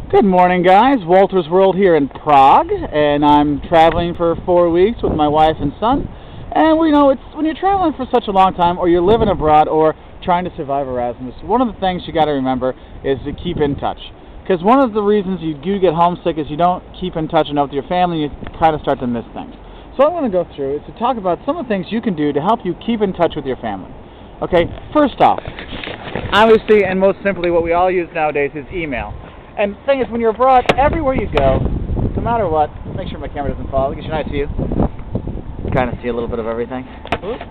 Good morning, guys. Walter's World here in Prague, and I'm traveling for 4 weeks with my wife and son. And we know it's when you're traveling for such a long time, or you're living abroad, or trying to survive Erasmus. One of the things you got to remember is to keep in touch, because one of the reasons you do get homesick is you don't keep in touch enough with your family. And you kind of start to miss things. So what I want to go through is to talk about some of the things you can do to help you keep in touch with your family. Okay, first off, obviously and most simply, what we all use nowadays is email. And the thing is, when you're abroad, everywhere you go, no matter what, make sure my camera doesn't fall. Look at your nice view. Kind of see a little bit of everything. Oops.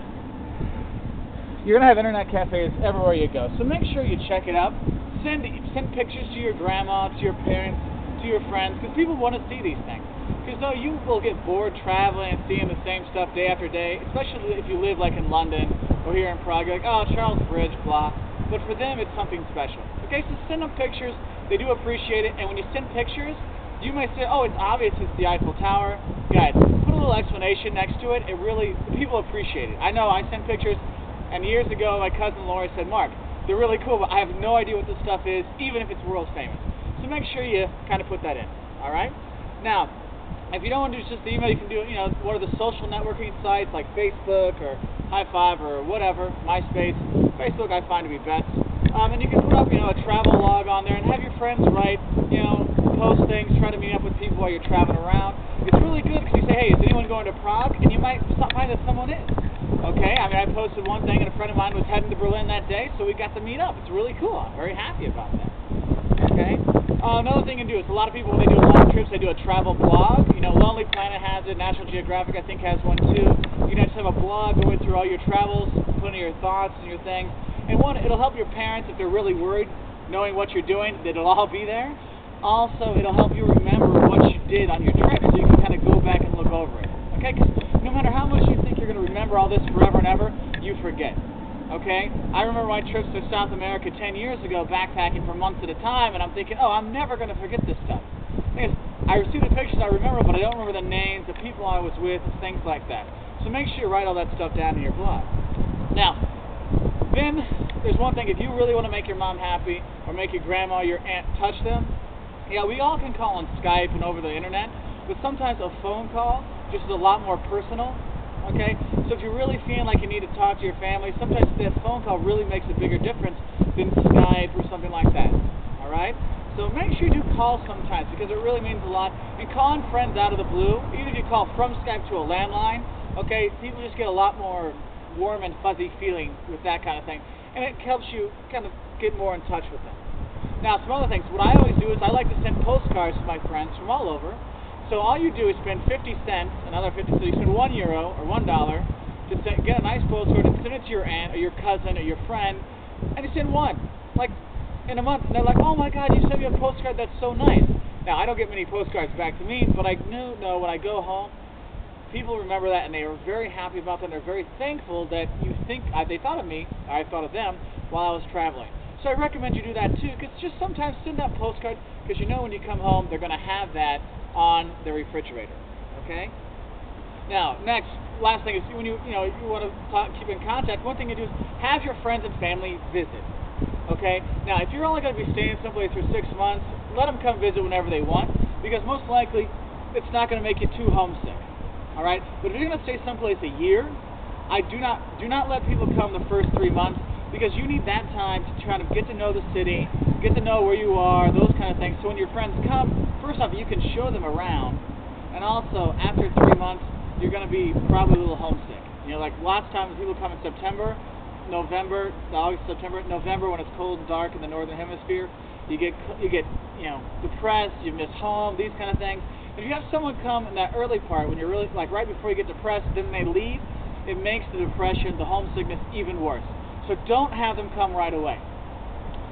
You're going to have internet cafes everywhere you go. So make sure you check it out. Send pictures to your grandma, to your parents, to your friends, because people want to see these things. Because though you will get bored traveling and seeing the same stuff day after day, especially if you live like in London or here in Prague, you're like, oh, Charles Bridge, blah. But for them, it's something special. Okay, so send them pictures. They do appreciate it, and when you send pictures, you may say, oh, it's obvious it's the Eiffel Tower. Guys, put a little explanation next to it. People appreciate it. I know, I sent pictures, and years ago, my cousin Lori said, Mark, they're really cool, but I have no idea what this stuff is, even if it's world famous. So make sure you kind of put that in, all right? Now, if you don't want to do just the email, you can do, one of the social networking sites like Facebook or High Five or whatever, MySpace. Facebook I find to be best. And you can put up, a travel log on there and have your friends write, post things, try to meet up with people while you're traveling around. It's really good because you say, hey, is anyone going to Prague? And you might find that someone is. Okay, I posted one thing and a friend of mine was heading to Berlin that day, so we got to meet up. It's really cool. I'm very happy about that. Okay? Another thing you can do is a lot of people, when they do long trips, they do a travel blog. Lonely Planet has it. National Geographic, I think, has one too. You can just have a blog going through all your travels, putting your thoughts and your things. And one, it'll help your parents if they're really worried, knowing what you're doing, that it'll all be there. Also, it'll help you remember what you did on your trip, so you can kind of go back and look over it. Okay? Because no matter how much you think you're going to remember all this forever and ever, you forget. Okay? I remember my trips to South America 10 years ago, backpacking for months at a time, and I'm thinking, oh, I'm never going to forget this stuff. Because I see the pictures, I remember, but I don't remember the names, the people I was with, things like that. So make sure you write all that stuff down in your blog. Now, then there's one thing, if you really want to make your mom happy or make your grandma or your aunt touch them, we all can call on Skype and over the internet, but sometimes a phone call just is a lot more personal. Okay, so if you're really feeling like you need to talk to your family, sometimes that phone call really makes a bigger difference than Skype or something like that. All right, so make sure you do call sometimes because it really means a lot. And calling friends out of the blue, even if you call from Skype to a landline, okay, people just get a lot more warm and fuzzy feeling with that kind of thing, and it helps you kind of get more in touch with them. Now, some other things. What I always do is I like to send postcards to my friends from all over. So all you do is spend 50 cents, another 50, so you spend €1 or $1 to get a nice postcard and send it to your aunt or your cousin or your friend, and you send one, like in a month, and they're like, oh my God, you sent me a postcard, that's so nice. Now, I don't get many postcards back to me, but I know when I go home, people remember that, and they are very happy about that, and they're very thankful that you think they thought of me, or I thought of them, while I was traveling. So I recommend you do that too, because just sometimes send that postcard, because when you come home, they're going to have that on the refrigerator. Okay? Now, last thing is when you want to keep in contact, one thing you do is have your friends and family visit. Okay? Now, if you're only going to be staying someplace for 6 months, let them come visit whenever they want, because most likely it's not going to make you too homesick. All right? But if you're going to stay someplace a year, I do not let people come the first 3 months, because you need that time to try to get to know the city, get to know where you are, those kind of things. So when your friends come, first off, you can show them around, and also after 3 months, you're going to be probably a little homesick. Like lots of times people come in September, November, August, September, November when it's cold and dark in the northern hemisphere. You get depressed, you miss home, these kind of things. If you have someone come in that early part when you're really like right before you get depressed, then they leave, it makes the depression, the homesickness even worse. So don't have them come right away.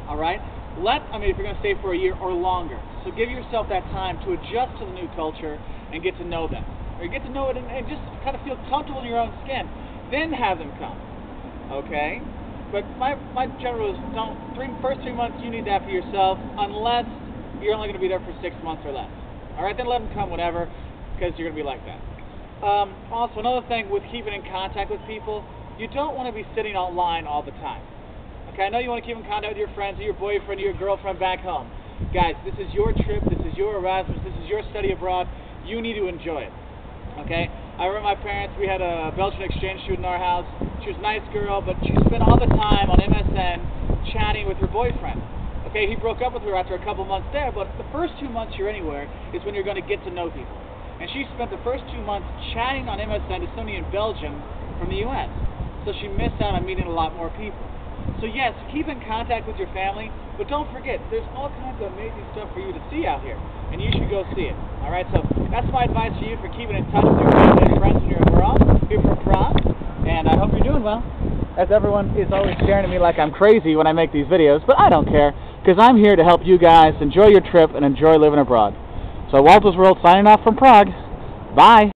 All right? If you're going to stay for a year or longer. So give yourself that time to adjust to the new culture and get to know them. Or get to know it and just kind of feel comfortable in your own skin. Then have them come. Okay? But my general is first 3 months you need that for yourself unless you're only going to be there for 6 months or less. All right? Then let them come whenever because you're going to be like that. Also, another thing with keeping in contact with people, you don't want to be sitting online all the time. Okay, I know you want to keep in contact with your friends or your boyfriend or your girlfriend back home. Guys, this is your trip, this is your Erasmus, this is your study abroad. You need to enjoy it, okay? I remember my parents, we had a Belgian exchange student in our house. She was a nice girl, but she spent all the time on MSN chatting with her boyfriend. Okay, he broke up with her after a couple months there, but the first 2 months you're anywhere is when you're going to get to know people. And she spent the first 2 months chatting on MSN to somebody in Belgium from the US. So she missed out on meeting a lot more people. So yes, keep in contact with your family, but don't forget, there's all kinds of amazing stuff for you to see out here, and you should go see it. Alright, so that's my advice to you for keeping in touch with your family and friends when you're abroad, here from Prague, and I hope you're doing well. As everyone is always staring at me like I'm crazy when I make these videos, but I don't care, because I'm here to help you guys enjoy your trip and enjoy living abroad. So Walter's World signing off from Prague. Bye!